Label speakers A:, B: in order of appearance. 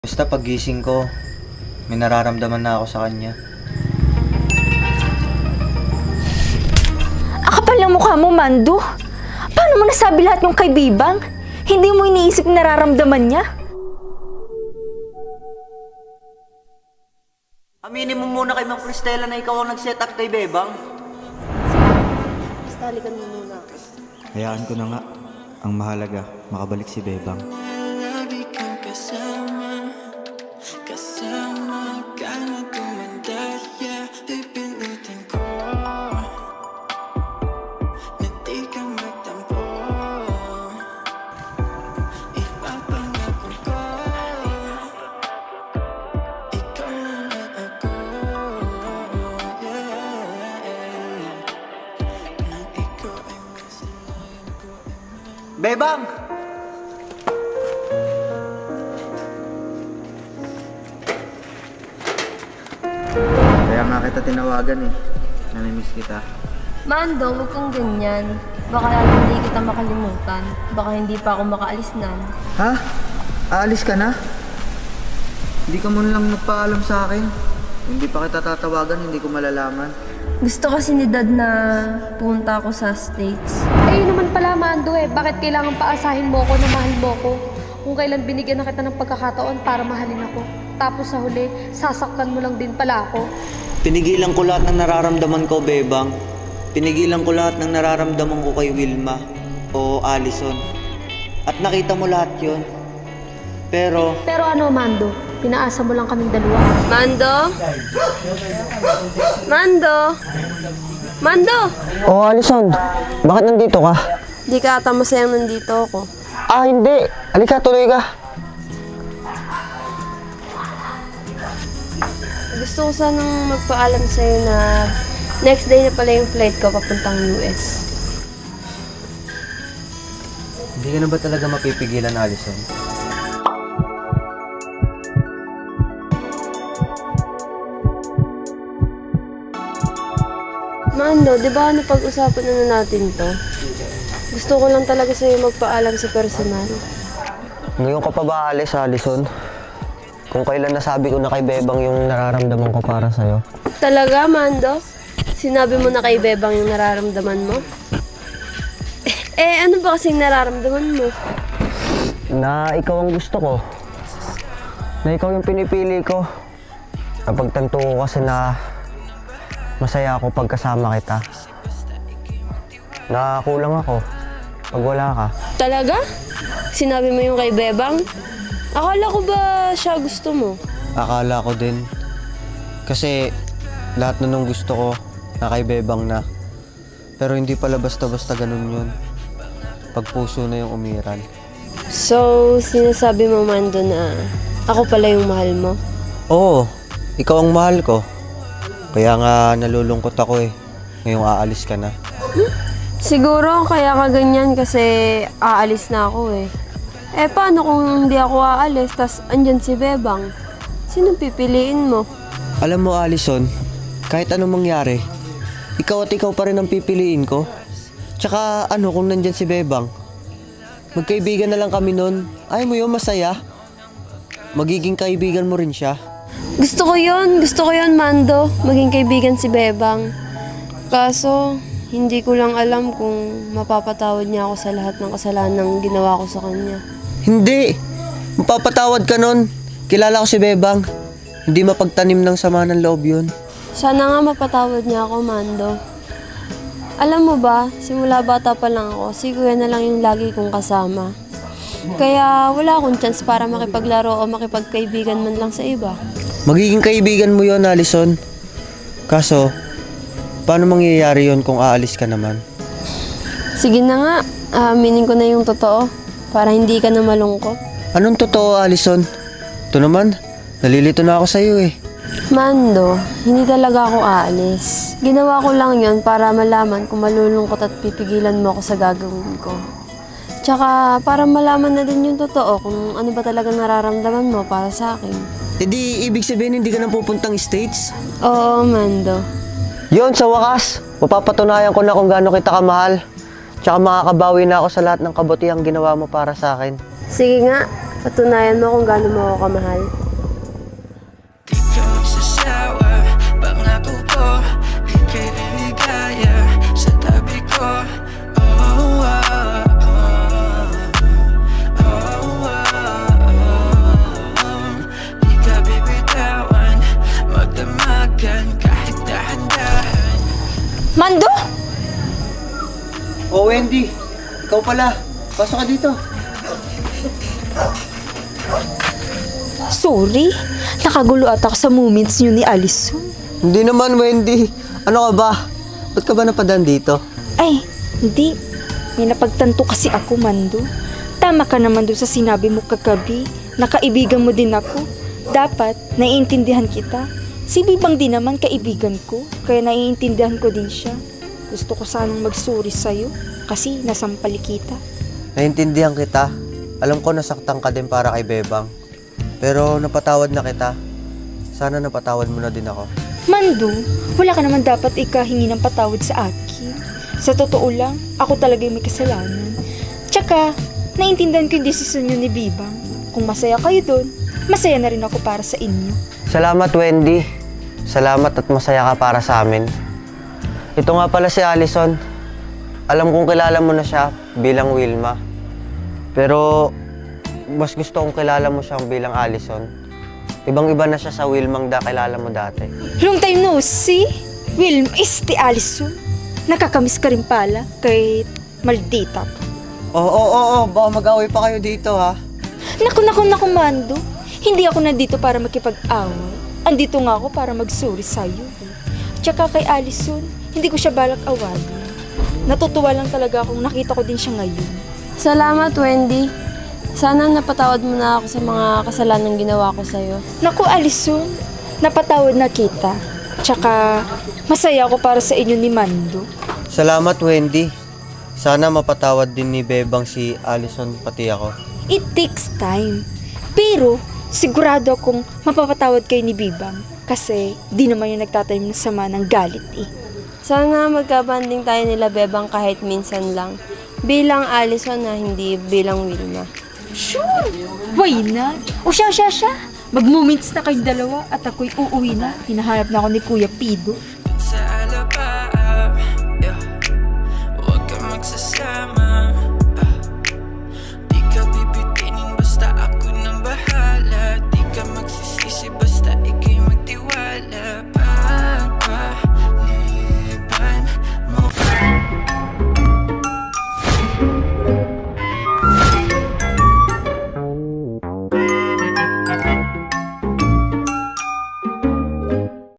A: Basta paggising ko, may nararamdaman na ako sa kanya.
B: Kapal ng mukha mo, Mando. Paano mo nasabi lahat yung kay Bibang? Hindi mo iniisip na nararamdaman niya?
A: Aminin mo muna kay Ma'am Cristela na ikaw ang nag-set up kay Bebang.
C: Basta halikan mo muna.
D: Hayaan ko na nga. Ang mahalaga, makabalik si Bebang.
E: Lagi kang kasama, kasama ka na tumanda, yeah. Pipilitin ko na di ka magtampo. Ipapangako ko, ikaw naman ako, yeah. Nang ikaw ay masalayan ko.
A: Bebang! Kaya nga kita tinawagan eh. Namimiss kita.
C: Mando, huwag kang ganyan. Baka hindi kita makalimutan. Baka hindi pa ako makaalis nan.
A: Ha? Aalis ka na? Hindi ka man lang nagpaalam sa akin. Hindi pa kita tatawagan, hindi ko malalaman.
C: Gusto kasi ni Dad na pumunta ako sa States.
F: Eh, yun naman pala, Mando eh. Bakit kailangan paasahin mo ko na mahal mo ko? Kung kailan binigyan na kita ng pagkakataon para mahalin ako. Tapos sa huli, sasaktan mo lang din pala ako.
A: Pinigilan ko lahat ng nararamdaman ko, Bebang. Pinigilan ko lahat ng nararamdaman ko kay Wilma o Allison. At nakita mo lahat yon. Pero
F: Pero Mando? Pinaasa mo lang kaming dalawa.
C: Mando? Mando? Mando?
G: Oh, Allison, bakit nandito ka?
C: Di ka ata masayang nandito ako.
G: Ah, hindi. Halika, tuloy ka.
C: Gusto ko sanang magpaalam sa'yo na next day na pala yung flight ko papuntang US.
A: hindi ka na ba talaga mapipigilan, Allison?
C: Mando, di ba napag-usapan na natin to? Gusto ko lang talaga sa'yo magpaalam sa personal.
G: Ngayon ka pa ba alis, Allison? Kung kailan nasabi ko na kay Bebang yung nararamdaman ko para sa'yo.
C: Talaga, Mando? Sinabi mo na kay Bebang yung nararamdaman mo? Ano ba kasing nararamdaman mo?
G: Na ikaw ang gusto ko. Na ikaw yung pinipili ko. Napagtanto ko kasi na masaya ako pagkasama kita. Nakakulang ako pag wala ka.
C: Talaga? Sinabi mo yung kay Bebang? Akala ko ba siya gusto mo?
A: Akala ko din. Kasi lahat na nung gusto ko, na kay Bebang na. Pero hindi pala basta-basta ganun yun. Pag puso na yung umiral.
C: So, sinasabi mo, Mando, na ako pala yung mahal mo?
A: Oo, ikaw ang mahal ko. Kaya nga nalulungkot ako eh. Ngayong aalis ka na.
C: Siguro kaya ka ganyan kasi aalis na ako eh. Paano kung hindi ako aalis, tas andyan si Bebang? Sinong pipiliin mo?
A: Alam mo, Allison, kahit anong mangyari, ikaw at ikaw pa rin ang pipiliin ko. Tsaka kung nandyan si Bebang, magkaibigan na lang kami nun. Ayaw mo yun, masaya. Magiging kaibigan mo rin siya.
C: Gusto ko yun, Mando. Maging kaibigan si Bebang. Kaso, hindi ko lang alam kung mapapatawad niya ako sa lahat ng kasalanan ginawa ko sa kanya.
A: Hindi! Mapapatawad ka nun. Kilala ko si Bebang. Hindi mapagtanim ng sama ng loob yun.
C: Sana nga mapatawad niya ako, Mando. Alam mo ba, simula bata pa lang ako, si Kuya na lang yung lagi kong kasama. Kaya wala akong chance para makipaglaro o makipagkaibigan man lang sa iba.
A: Magiging kaibigan mo yon, Allison. Kaso, paano mangyayari yon kung aalis ka naman?
C: Sige na nga, aminin ko na yung totoo para hindi ka na malungkot.
A: Anong totoo, Allison? Ito naman, nalilito na ako sa'yo eh.
C: Mando, hindi talaga ako aalis. Ginawa ko lang yon para malaman kung malulungkot at pipigilan mo ako sa gagawin ko. Tsaka para malaman na din yung totoo kung ano ba talaga nararamdaman mo para sa akin.
A: E di, ibig sabihin hindi ka na pupuntang States?
C: Oo, Mando.
G: Yun, sa wakas, mapapatunayan ko na kung gaano kita kamahal. Tsaka makakabawi na ako sa lahat ng kabutihang ginawa mo para sa akin.
C: Sige nga, Patunayan mo kung gaano mo ako kamahal.
E: Di ka magsasawa, pangako ko ika'y liligaya sa tabi ko. Oh, oh, oh, oh, oh. Di ka bibitawan, magdamagan kahit dahan-dahan.
B: Mando?
A: Oh, Wendy. Ikaw pala. Pasok ka dito.
B: Sorry, nakagulo at ako sa moments niyo ni Alison.
A: Hindi naman, Wendy. Ano ka ba? Ba't ka ba napadaan dito?
B: Ay, hindi. May napagtanto kasi ako, Mando. Tama ka naman doon sa sinabi mo kagabi. Nakaibigan mo din ako. Dapat, naiintindihan kita. Si Bibang din naman kaibigan ko, kaya naiintindihan ko din siya. Gusto ko sanang mag-sorry sa'yo, kasi nasampali kita.
A: Naintindihan kita. Alam ko nasaktan ka din para kay Bebang. Pero napatawad na kita. Sana napatawad mo na din ako.
B: Mando, wala ka naman dapat ikahingi ng patawad sa akin. Sa totoo lang, ako talaga yung may kasalanan. Tsaka, naiintindihan ko yung desisyon niyo ni Bibang. Kung masaya kayo doon, masaya na rin ako para sa inyo.
G: Salamat, Wendy. Salamat at masaya ka para sa amin. Ito nga pala si Allison. Alam kong kilala mo na siya bilang Wilma. Pero mas gusto kong kilala mo siyang bilang Allison. Ibang-iba na siya sa Wilmang kilala mo dati.
B: Long time no see. Will, ti Alison. Nakakamiss ka rin pala kay maldita ka.
A: Oo. Baka mag-away pa kayo dito, ha?
B: Naku, Mando. Hindi ako nandito para makipag-away. Andito nga ako para mag-sorry sa'yo. Tsaka kay Alison, hindi ko siya balak awayin. Natutuwa lang talaga akong nakita ko din siya ngayon.
C: Salamat, Wendy. Sana napatawad mo na ako sa mga kasalanang ginawa ko sa'yo.
B: Naku, Alison, napatawad na kita. Tsaka, masaya ako para sa inyo ni Mando.
A: Salamat, Wendy. Sana mapatawad din ni Bebang si Allison pati ako.
B: It takes time. Pero, sigurado akong mapapatawad kayo ni Bibang. Kasi, di naman yung nagtatanim ng sama ng galit eh.
C: Sana magkabanding tayo nila Bebang kahit minsan lang. Bilang Allison na hindi bilang Wilma.
B: Sure! Why na? O siya. Mag-moments na kayong dalawa at ako'y uuwi na. Hinahanap na ako ni Kuya Pido.